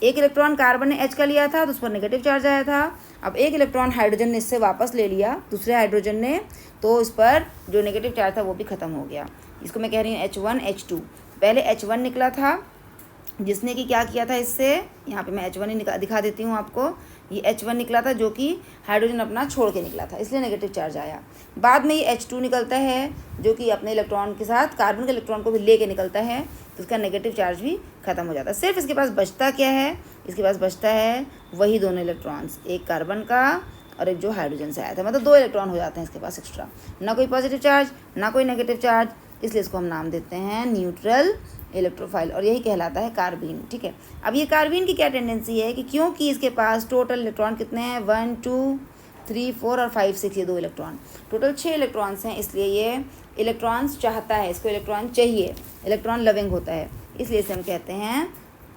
एक इलेक्ट्रॉन कार्बन ने H का लिया था तो उस पर नेगेटिव चार्ज आया था। अब एक इलेक्ट्रॉन हाइड्रोजन ने इससे वापस ले लिया, दूसरे हाइड्रोजन ने, तो इस पर जो नेगेटिव चार्ज था वो भी ख़त्म हो गया। इसको मैं कह रही हूँ H1 H2। पहले H1 निकला था जिसने कि क्या किया था इससे, यहाँ पे मैं H1 ही दिखा देती हूँ आपको। ये H1 निकला था जो कि हाइड्रोजन अपना छोड़ के निकला था, इसलिए नेगेटिव चार्ज आया। बाद में ये H2 निकलता है जो कि अपने इलेक्ट्रॉन के साथ कार्बन के इलेक्ट्रॉन को भी ले के निकलता है, तो इसका नेगेटिव चार्ज भी ख़त्म हो जाता है। सिर्फ इसके पास बचता क्या है, इसके पास बचता है वही दोनों इलेक्ट्रॉन्स, एक कार्बन का और एक जो हाइड्रोजन से आया था, मतलब 2 इलेक्ट्रॉन हो जाते हैं इसके पास एक्स्ट्रा, ना कोई पॉजिटिव चार्ज ना कोई नेगेटिव चार्ज, इसलिए इसको हम नाम देते हैं न्यूट्रल इलेक्ट्रोफाइल, और यही कहलाता है कार्बीन। ठीक है, अब ये कार्बीन की क्या टेंडेंसी है कि क्योंकि इसके पास टोटल इलेक्ट्रॉन कितने हैं, 1 2 3 4 और 5 6, ये 2 इलेक्ट्रॉन, टोटल 6 इलेक्ट्रॉन्स हैं, इसलिए ये इलेक्ट्रॉन्स चाहता है, इसको इलेक्ट्रॉन चाहिए, इलेक्ट्रॉन लविंग होता है, इसलिए इसे हम कहते हैं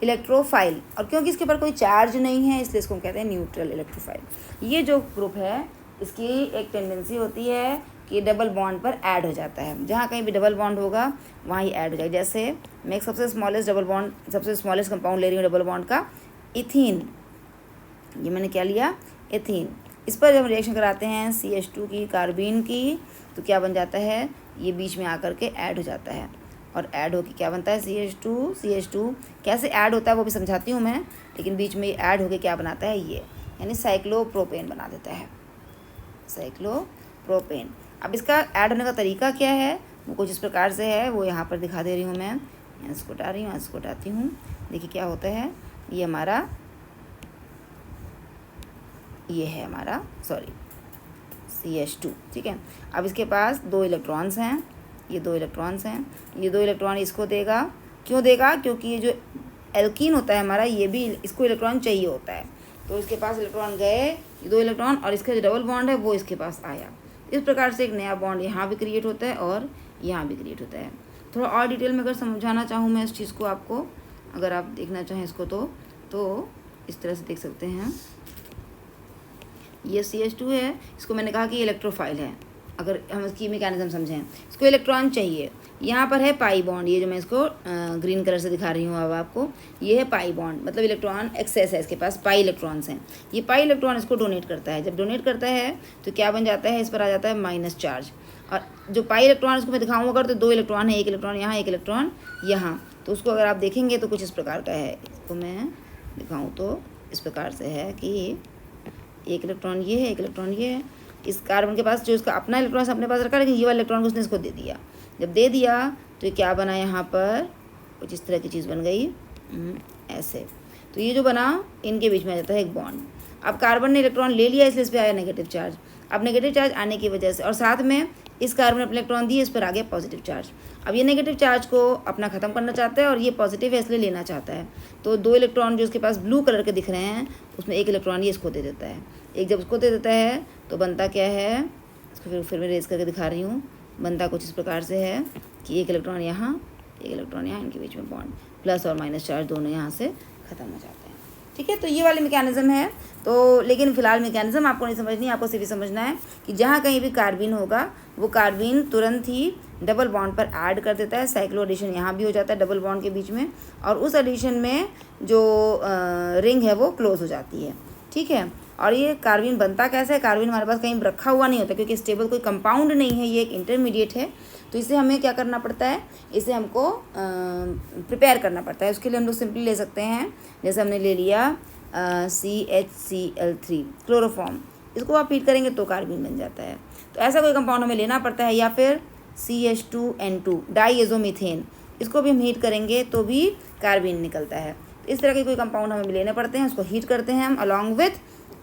इलेक्ट्रोफाइल। और क्योंकि इसके ऊपर कोई चार्ज नहीं है इसलिए इसको हम कहते हैं न्यूट्रल इलेक्ट्रोफाइल। ये जो ग्रुप है इसकी एक टेंडेंसी होती है कि डबल बॉन्ड पर ऐड हो जाता है, जहाँ कहीं भी डबल बॉन्ड होगा वहाँ ही ऐड हो जाएगा। जैसे मैं एक सबसे स्मॉलेस्ट कंपाउंड ले रही हूँ डबल बॉन्ड का, इथीन। ये मैंने क्या लिया, एथीन। इस पर जब रिएक्शन कराते हैं CH2 की, कार्बीन की, तो क्या बन जाता है, ये बीच में आकर के ऐड हो जाता है, और ऐड होकर क्या बनता है, CH2। कैसे ऐड होता है वो भी समझाती हूँ मैं, लेकिन बीच में ऐड होकर क्या बनाता है, ये यानी साइक्लोप्रोपेन बना देता है, साइक्लोप्रोपेन। अब इसका ऐड होने का तरीका क्या है, वो कुछ इस प्रकार से है, वो यहाँ पर दिखा दे रही हूँ मैं, यहाँ इसको हटा रही हूँ, इसको हटाती हूँ। देखिए क्या होता है, ये हमारा, ये है हमारा CH2। ठीक है, अब इसके पास 2 इलेक्ट्रॉन्स हैं, ये 2 इलेक्ट्रॉन्स हैं, ये 2 इलेक्ट्रॉन इसको देगा। क्यों देगा, क्योंकि ये जो एल्कीन होता है हमारा, ये भी इसको इलेक्ट्रॉन चाहिए होता है, तो इसके पास इलेक्ट्रॉन गए, ये 2 इलेक्ट्रॉन, और इसका जो डबल बॉन्ड है वो इसके पास आया। इस प्रकार से एक नया बॉन्ड यहाँ भी क्रिएट होता है और यहाँ भी क्रिएट होता है। थोड़ा और डिटेल में अगर समझाना चाहूँ मैं इस चीज़ को आपको, अगर आप देखना चाहें इसको तो इस तरह से देख सकते हैं। ये CH2 है, इसको मैंने कहा कि ये इलेक्ट्रोफाइल है, अगर हम इसकी मैकेनिज्म समझें, इसको इलेक्ट्रॉन चाहिए, यहाँ पर है पाई बॉन्ड, ये जो मैं इसको ग्रीन कलर से दिखा रही हूँ अब आपको, ये है पाई बॉन्ड, मतलब इलेक्ट्रॉन एक्सेस है इसके पास, पाई इलेक्ट्रॉन्स हैं। ये पाई इलेक्ट्रॉन इसको डोनेट करता है, जब डोनेट करता है तो क्या बन जाता है, इस पर आ जाता है माइनस चार्ज। और जो पाई इलेक्ट्रॉन इसको मैं दिखाऊँ अगर तो 2 इलेक्ट्रॉन है, एक इलेक्ट्रॉन यहाँ, एक इलेक्ट्रॉन यहाँ, तो उसको अगर आप देखेंगे तो कुछ इस प्रकार का है। इसको मैं दिखाऊँ तो इस प्रकार से है कि एक इलेक्ट्रॉन ये है, एक इलेक्ट्रॉन ये है। इस कार्बन के पास जो इसका अपना इलेक्ट्रॉन अपने पास रखा, लेकिन ये वाला इलेक्ट्रॉन उसने इसको दे दिया। जब दे दिया तो ये क्या बना, यहाँ पर कुछ इस तरह की चीज़ बन गई ऐसे। तो ये जो बना इनके बीच में आ जाता है एक बॉन्ड। अब कार्बन ने इलेक्ट्रॉन ले लिया, इसलिए इस पर आया नेगेटिव चार्ज। अब नेगेटिव चार्ज आने की वजह से और साथ में इस कार्बन ने अपने इलेक्ट्रॉन दिए, इस पर आ गया पॉजिटिव चार्ज। अब ये नेगेटिव चार्ज को अपना ख़त्म करना चाहता है और ये पॉजिटिव है इसलिए लेना चाहता है। तो 2 इलेक्ट्रॉन जो इसके पास ब्लू कलर के दिख रहे हैं, उसमें एक इलेक्ट्रॉन ये इसको दे देता है। एक जब उसको दे देता है तो बनता क्या है, इसको फिर मैं रेज करके दिखा रही हूँ। बनता कुछ इस प्रकार से है कि एक इलेक्ट्रॉन यहाँ, एक इलेक्ट्रॉन यहाँ, इनके बीच में बॉन्ड, प्लस और माइनस चार्ज दोनों यहाँ से ख़त्म हो जाते हैं। ठीक है, तो ये वाले मैकेनिज्म है। तो लेकिन फिलहाल मैकेनिज्म आपको नहीं समझनी, आपको सिर्फ समझना है कि जहाँ कहीं भी कार्बिन होगा वो कार्बिन तुरंत ही डबल बॉन्ड पर ऐड कर देता है। साइक्लो एडिशन यहाँ भी हो जाता है डबल बॉन्ड के बीच में, और उस एडिशन में जो रिंग है वो क्लोज हो जाती है। ठीक है, और ये कार्बिन बनता कैसे है, कार्बिन हमारे पास कहीं रखा हुआ नहीं होता, क्योंकि स्टेबल कोई कंपाउंड नहीं है, ये एक इंटरमीडिएट है। तो इसे हमें क्या करना पड़ता है, इसे हमको प्रिपेयर करना पड़ता है। उसके लिए हम लोग सिंपली ले सकते हैं, जैसे हमने ले लिया CHCl3 क्लोरोफॉर्म, इसको आप हीट करेंगे तो कार्बिन बन जाता है। तो ऐसा कोई कंपाउंड हमें लेना पड़ता है, या फिर CH2N2 डाईएज़ोमीथेन, इसको भी हम हीट करेंगे तो भी कार्बिन निकलता है। तो इस तरह के कोई कंपाउंड हमें लेने पड़ते हैं, उसको हीट करते हैं हम अलॉन्ग विथ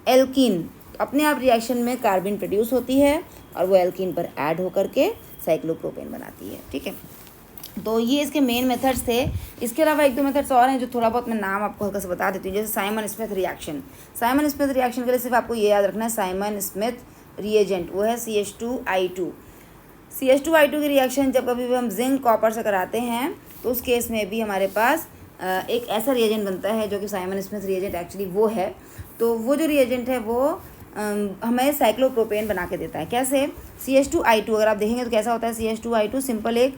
एल्कीन। तो अपने आप रिएक्शन में कार्बिन प्रोड्यूस होती है और वो एल्कीन पर ऐड होकर के साइक्लोप्रोपेन बनाती है। ठीक है, तो ये इसके मेन मेथड्स थे। इसके अलावा 1-2 मेथड्स और हैं जो थोड़ा बहुत मैं नाम आपको हल्का से बता देती हूँ, जैसे Simon Smith reaction. Simon Smith reaction के लिए सिर्फ आपको ये याद रखना है, साइमन स्मिथ रिएजेंट वो है CH2I2। CH2I2 की रिएक्शन जब कभी भी हम जिंक कॉपर से कराते हैं तो उस केस में भी हमारे पास एक ऐसा रिएजेंट बनता है जो कि साइमन स्मिथ रिएजेंट एक्चुअली वो है। तो वो जो रिएजेंट है वो हमें साइक्लोप्रोपेन बना के देता है। कैसे, CH2I2 अगर आप देखेंगे तो कैसा होता है, CH2I2 सिंपल एक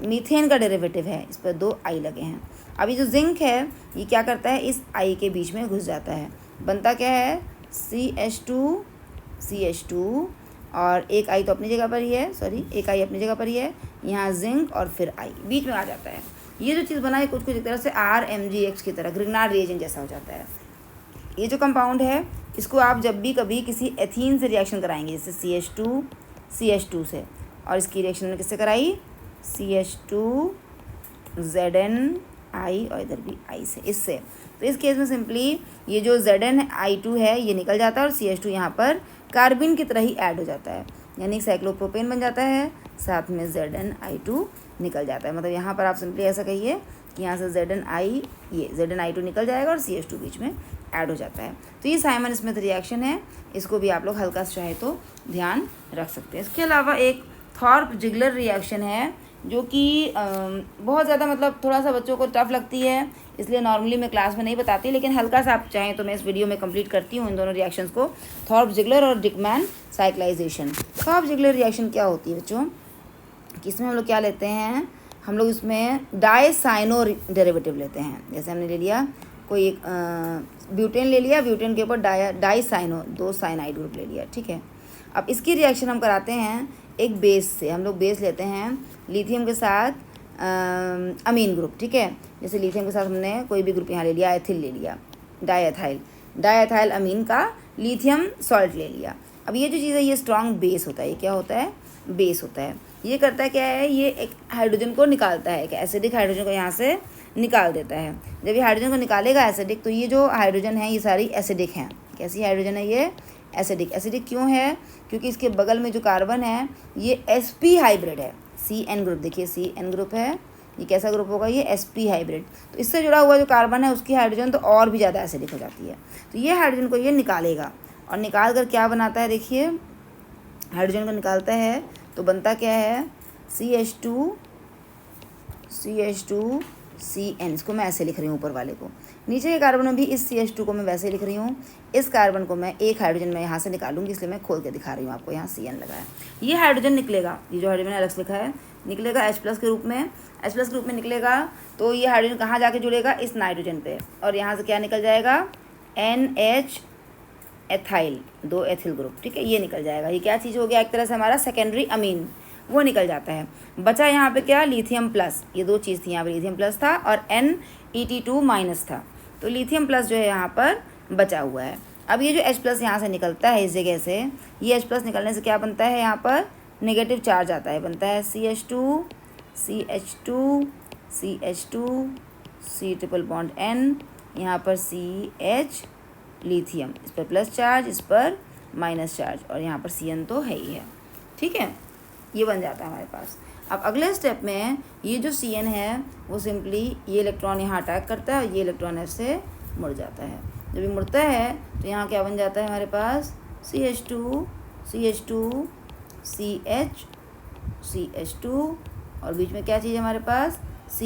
मीथेन का डेरिवेटिव है, इस पर 2 I लगे हैं। अभी जो जिंक है ये क्या करता है, इस I के बीच में घुस जाता है, बनता क्या है CH2 और एक I तो अपनी जगह पर ही है, सॉरी एक I अपनी जगह पर ही है, यहाँ जिंक और फिर I बीच में आ जाता है। ये जो चीज़ बना है कुछ एक तरह से RMgX की तरह ग्रिग्नार्ड रिएजेंट जैसा हो जाता है। ये जो कंपाउंड है इसको आप जब भी कभी किसी एथीन से रिएक्शन कराएंगे, जैसे CH2 से, और इसकी रिएक्शन में किससे कराई, CH2ZnI और इधर भी I से, इससे। तो इस केस में सिंपली ये जो ZnI2 है ये निकल जाता है और CH2 यहाँ पर कार्बिन की तरह ही ऐड हो जाता है, यानी साइक्लोप्रोपेन बन जाता है, साथ में ZnI2 निकल जाता है। मतलब यहाँ पर आप सिंपली ऐसा कहिए कि यहाँ से ZnI2 निकल जाएगा और CH2 बीच में ऐड हो जाता है। तो ये साइमन स्मिथ रिएक्शन है, इसको भी आप लोग हल्का सा चाहे तो ध्यान रख सकते हैं। इसके अलावा एक थॉर्प जिगलर रिएक्शन है जो कि बहुत ज़्यादा मतलब थोड़ा सा बच्चों को टफ लगती है, इसलिए नॉर्मली मैं क्लास में नहीं बताती, लेकिन हल्का सा आप चाहें तो मैं इस वीडियो में कंप्लीट करती हूँ इन दोनों रिएक्शंस को, थॉर्प जिगलर और डिकमैन साइक्लाइजेशन। थॉर्प जिगलर रिएक्शन क्या होती है बच्चों, कि इसमें हम लोग क्या लेते हैं, हम लोग इसमें डाईसाइनो डेरिवेटिव लेते हैं। जैसे हमने ले लिया कोई एक ब्यूटेन ले लिया, ब्यूटेन के ऊपर डाईसाइनो 2 साइनाइड ग्रुप ले लिया। ठीक है, अब इसकी रिएक्शन हम कराते हैं एक बेस से, हम लोग बेस लेते हैं लिथियम के साथ अमीन ग्रुप। ठीक है, जैसे लिथियम के साथ हमने कोई भी ग्रुप यहाँ ले लिया, एथिल ले लिया, डाईएथाइल अमीन का लिथियम सॉल्ट ले लिया। अब ये जो चीज़ है ये स्ट्रॉन्ग बेस होता है, ये क्या होता है, बेस होता है। ये करता है क्या है, ये एक हाइड्रोजन को निकालता है, एक एसिडिक हाइड्रोजन को यहाँ से निकाल देता है। जब ये हाइड्रोजन को निकालेगा एसिडिक, तो ये जो हाइड्रोजन है ये सारी एसिडिक हैं। कैसी हाइड्रोजन है ये, एसिडिक। एसिडिक क्यों है, क्योंकि इसके बगल में जो कार्बन है ये sp हाइब्रिड है, CN ग्रुप, देखिए CN ग्रुप है, ये कैसा ग्रुप होगा, ये sp हाइब्रिड। तो इससे जुड़ा हुआ जो कार्बन है उसकी हाइड्रोजन तो और भी ज़्यादा एसिडिक हो जाती है। तो ये हाइड्रोजन को ये निकालेगा और निकाल कर क्या बनाता है, देखिए हाइड्रोजन को निकालता है तो बनता क्या है, CH2CN, इसको मैं ऐसे लिख रही हूँ ऊपर वाले को, नीचे के कार्बन में भी इस CH2 को मैं वैसे ही लिख रही हूँ। इस कार्बन को मैं एक हाइड्रोजन में यहाँ से निकालूंगी, इसलिए मैं खोल के दिखा रही हूँ आपको। यहाँ CN लगा है, ये हाइड्रोजन निकलेगा, ये जो हाइड्रोजन अलग से लिखा है निकलेगा H+ के रूप में। H+ के रूप में निकलेगा तो ये हाइड्रोजन कहाँ जाके जुड़ेगा, इस नाइट्रोजन पे, और यहाँ से क्या निकल जाएगा, NH एथाइल, 2 एथिल ग्रुप, ठीक है, ये निकल जाएगा। ये क्या चीज़ हो गया, एक तरह से हमारा सेकेंडरी अमीन वो निकल जाता है। बचा यहाँ पे क्या, लिथियम प्लस, ये 2 चीज़ थी यहाँ पर, लिथियम प्लस था और NET2 माइनस था, तो लिथियम प्लस जो है यहाँ पर बचा हुआ है। अब ये जो H+ यहाँ से निकलता है इस जगह से, ये H+ निकलने से क्या बनता है, यहाँ पर नेगेटिव चार्ज आता है, बनता है CH2 CH2 CH2 C triple bond N, यहाँ पर CH लिथियम, इस पर प्लस चार्ज, इस पर माइनस चार्ज, और यहाँ पर CN तो है ही है, ठीक है, ये बन जाता है हमारे पास। अब अगले स्टेप में ये जो CN है वो सिंपली ये इलेक्ट्रॉन यहाँ अटैक करता है और ये इलेक्ट्रॉन ऐसे मुड़ जाता है। जब ये मुड़ता है तो यहाँ क्या बन जाता है हमारे पास, CH2 CH2 CH CH2, और बीच में क्या चीज़ है हमारे पास, C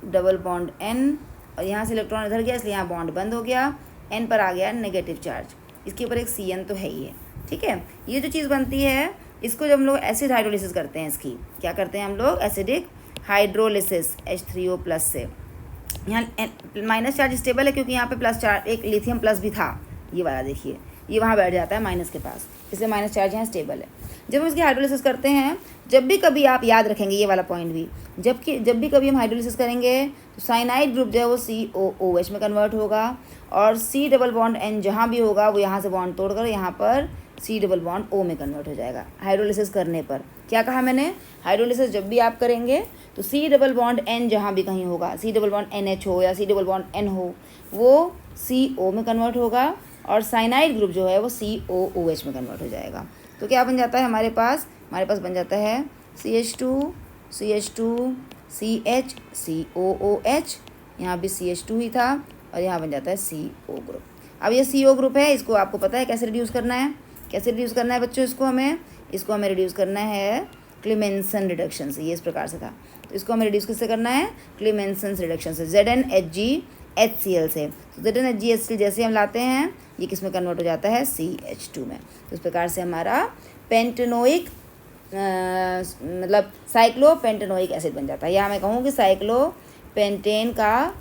डबल बॉन्ड N, और यहाँ से इलेक्ट्रॉन इधर गया इसलिए यहाँ बॉन्ड बंद हो गया, N पर आ गया नेगेटिव चार्ज, इसके ऊपर एक CN तो है ही है, ठीक है। ये जो चीज़ बनती है इसको जब हम लोग एसिड हाइड्रोलिसिस करते हैं, इसकी क्या करते हैं हम लोग, एसिडिक हाइड्रोलिसिस H3O+ से। यहाँ माइनस चार्ज स्टेबल है क्योंकि यहाँ पे प्लस चार्ज, एक लिथियम प्लस भी था, ये वाला देखिए, ये वहाँ बैठ जाता है माइनस के पास, इसलिए माइनस चार्ज यहाँ स्टेबल है। जब हम इसकी हाइड्रोलिसिस करते हैं, जब भी कभी आप याद रखेंगे ये वाला पॉइंट भी, जब भी कभी हम हाइड्रोलिसिस करेंगे तो साइनाइड ग्रुप जो है वो COOH में कन्वर्ट होगा, और C डबल बॉन्ड N जहाँ भी होगा वो यहाँ से बॉन्ड तोड़कर यहाँ पर C डबल बॉन्ड O में कन्वर्ट हो जाएगा हाइड्रोलिसिस करने पर। क्या कहा मैंने, हाइड्रोलिसिस जब भी आप करेंगे तो C डबल बॉन्ड N जहाँ भी कहीं होगा, C डबल बॉन्ड NH हो या C डबल बॉन्ड N हो, वो CO में कन्वर्ट होगा, और साइनाइड ग्रुप जो है वो COOH में कन्वर्ट हो जाएगा। तो क्या बन जाता है हमारे पास बन जाता है CH2 CH2 CH COOH, यहाँ भी CH2 ही था, और यहाँ बन जाता है CO ग्रुप। अब ये CO ग्रुप है, इसको आपको पता है कैसे रिड्यूस करना है, कैसे रिड्यूस करना है बच्चों, इसको हमें रिड्यूस करना है क्लेमेंसन रिडक्शन से, ये इस प्रकार से था, तो इसको हमें रिड्यूस किससे करना है, क्लेमेंसन रिडक्शन से, ZnHgHCl से। तो ZnHgHCl जैसे हम लाते हैं ये किस में कन्वर्ट हो जाता है, CH2 में। तो इस प्रकार से हमारा पेंटेनोइक मतलब साइक्लोपेंटेनोइक एसिड बन जाता है, या मैं कहूँ कि साइक्लोपेंटेन का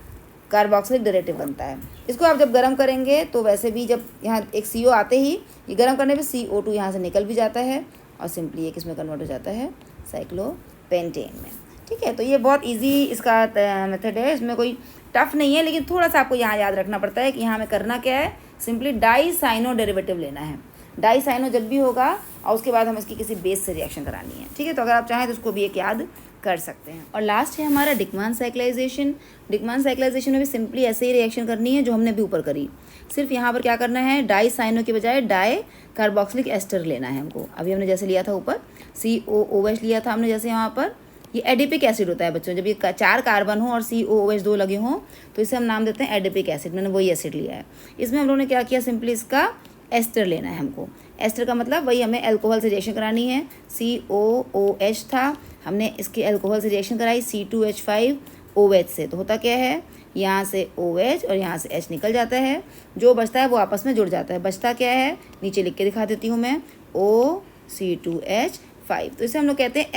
कार्बोक्सिलिक डेरिवेटिव बनता है। इसको आप जब गर्म करेंगे तो वैसे भी जब यहाँ एक CO आते ही ये गर्म करने पे CO2 यहाँ से निकल भी जाता है, और सिंपली ये किस में कन्वर्ट हो जाता है, साइक्लोपेंटेन में, ठीक है। तो ये बहुत इजी इसका मेथड है, इसमें कोई टफ नहीं है, लेकिन थोड़ा सा आपको यहाँ याद रखना पड़ता है कि यहाँ हमें करना क्या है, सिंपली डाईसाइनो डेरिवेटिव लेना है। डाईसाइनो जब भी होगा और उसके बाद हम इसकी किसी बेस से रिएक्शन करानी है, ठीक है। तो अगर आप चाहें तो उसको भी एक याद कर सकते हैं। और लास्ट है हमारा डिकमान साइक्लाइजेशन। डिकमान साइक्लाइजेशन में भी सिंपली ऐसे ही रिएक्शन करनी है जो हमने भी ऊपर करी, सिर्फ यहाँ पर क्या करना है, डाईसाइनो के बजाय डाई कार्बोक्सिलिक एस्टर लेना है हमको। अभी हमने जैसे लिया था ऊपर COOH लिया था हमने, जैसे यहाँ पर ये एडिपिक एसिड होता है बच्चों, जब ये 4 कार्बन हो और COOH 2 लगे हों तो इसे हम नाम देते हैं एडिपिक एसिड, मैंने वही एसिड लिया है। इसमें हम लोगों ने क्या किया, सिंपली इसका एस्टर लेना है हमको। एस्टर का मतलब वही हमें अल्कोहल से रिएक्शन करानी है, COOH था, हमने इसकी अल्कोहल से रिएक्शन कराई C2H5OH से, तो होता क्या है, यहाँ से OH और यहाँ से H निकल जाता है, जो बचता है वो आपस में जुड़ जाता है। बचता क्या है, नीचे लिख के दिखा देती हूँ मैं, OC2H5, तो इसे हम लोग कहते हैं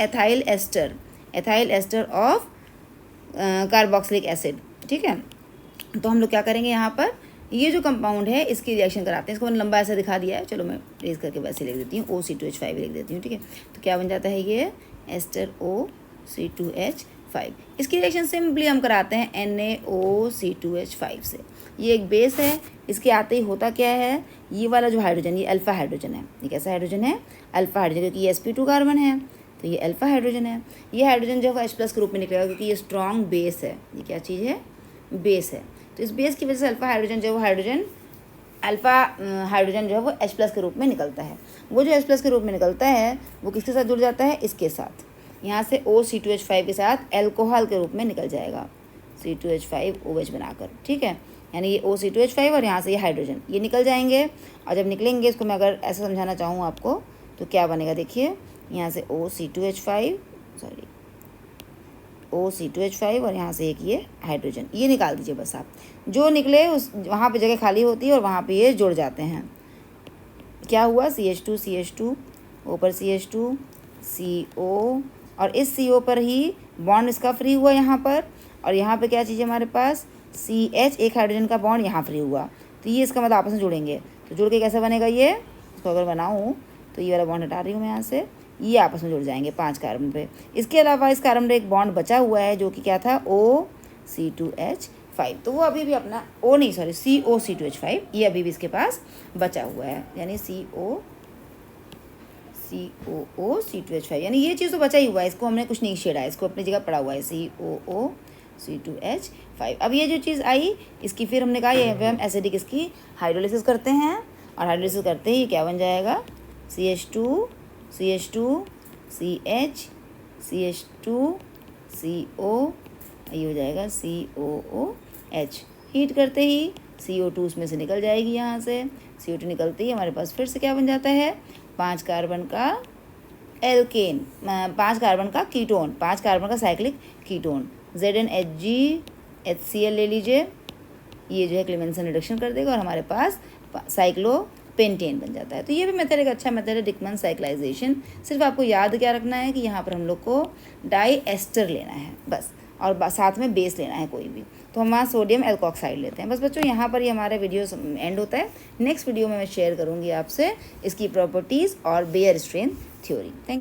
ethyl ester of carboxylic acid, ठीक है। तो हम लोग क्या करेंगे, यहाँ पर ये जो कंपाउंड है इसकी रिएक्शन कराते हैं। इसको मैंने लंबा ऐसा दिखा दिया है, चलो मैं रेज करके वैसे लिख देती हूँ, OC2H5 लिख देती हूँ, ठीक है। तो क्या बन जाता है ये एस्टर OC2H5। इसकी रिएक्शन सिंपली हम कराते हैं NaOC2H5 से। ये एक बेस है, इसके आते ही होता क्या है, ये वाला जो हाइड्रोजन, ये अल्फा हाइड्रोजन है। ये कैसा हाइड्रोजन है, अल्फा हाइड्रोजन, क्योंकि ये sp2 कार्बन है तो ये अल्फा हाइड्रोजन है। ये हाइड्रोजन जो है H+ के रूप में निकलेगा क्योंकि ये स्ट्रॉन्ग बेस है। ये क्या चीज़ है, बेस है। तो इस बेस की वजह से अल्फा हाइड्रोजन जो है वो हाइड्रोजन जो है वो H+ के रूप में निकलता है। वो जो H+ के रूप में निकलता है वो किसके साथ जुड़ जाता है, इसके साथ, यहाँ से OC2H5 के साथ एल्कोहल के रूप में निकल जाएगा, C2H5OH बनाकर, ठीक है। यानी ये OC2H5 और यहाँ से ये हाइड्रोजन ये निकल जाएंगे। और जब निकलेंगे, इसको मैं अगर ऐसा समझाना चाहूँ आपको तो क्या बनेगा, देखिए यहाँ से OC2H5 CO2H5 और यहाँ से एक ये हाइड्रोजन, ये निकाल दीजिए बस आप। जो निकले उस वहाँ पे जगह खाली होती है और वहाँ पे ये जुड़ जाते हैं। क्या हुआ, CH2 ऊपर CH2 CO, और इस CO पर ही बॉन्ड इसका फ्री हुआ यहाँ पर, और यहाँ पे क्या चीज़ है हमारे पास, CH, एक हाइड्रोजन का बॉन्ड यहाँ फ्री हुआ। तो ये इसका मतलब आपस में जुड़ेंगे, तो जुड़ के कैसे बनेगा ये, इसको अगर बनाऊँ तो ये वाला बॉन्ड हटा रही हूँ मैं यहाँ से, ये आपस में जुड़ जाएंगे 5 कार्बन पे। इसके अलावा इस कार्बन पे एक बॉन्ड बचा हुआ है जो कि क्या था, OC2H5, तो वो अभी भी अपना COC2H5 ये अभी भी इसके पास बचा हुआ है, यानी COOC2H5, यानी ये चीज़ तो बचा ही हुआ है, इसको हमने कुछ नहीं छेड़ा है, इसको अपनी जगह पड़ा हुआ है COOC2H5। अब ये जो चीज़ आई इसकी फिर हमने कहा ये हम एसिडिक इसकी हाइड्रोलिसिस करते हैं, और हाइड्रोलिसिस करते ही क्या बन जाएगा, CH2 CH CH2 CO, ये हो जाएगा COOH। हीट करते ही CO2 उसमें से निकल जाएगी, यहाँ से CO2 निकलते ही हमारे पास फिर से क्या बन जाता है, 5 कार्बन का एल्केन, 5 कार्बन का कीटोन, 5 कार्बन का साइक्लिक कीटोन, ZnHgHCl ले लीजिए, ये जो है क्लेमेंसन रिडक्शन कर देगा और हमारे पास साइक्लोपेंटेन बन जाता है। तो ये भी मेथड एक अच्छा मेथड है, डिकमन साइक्लाइजेशन। सिर्फ आपको याद क्या रखना है कि यहाँ पर हम लोग को डाई एस्टर लेना है बस, और साथ में बेस लेना है कोई भी, तो हम वहाँ सोडियम एल्कोक्साइड लेते हैं बस बच्चों। यहाँ पर ही हमारा वीडियो एंड होता है। नेक्स्ट वीडियो में मैं शेयर करूँगी आपसे इसकी प्रॉपर्टीज़ और बेयर स्ट्रेन थ्योरी। थैंक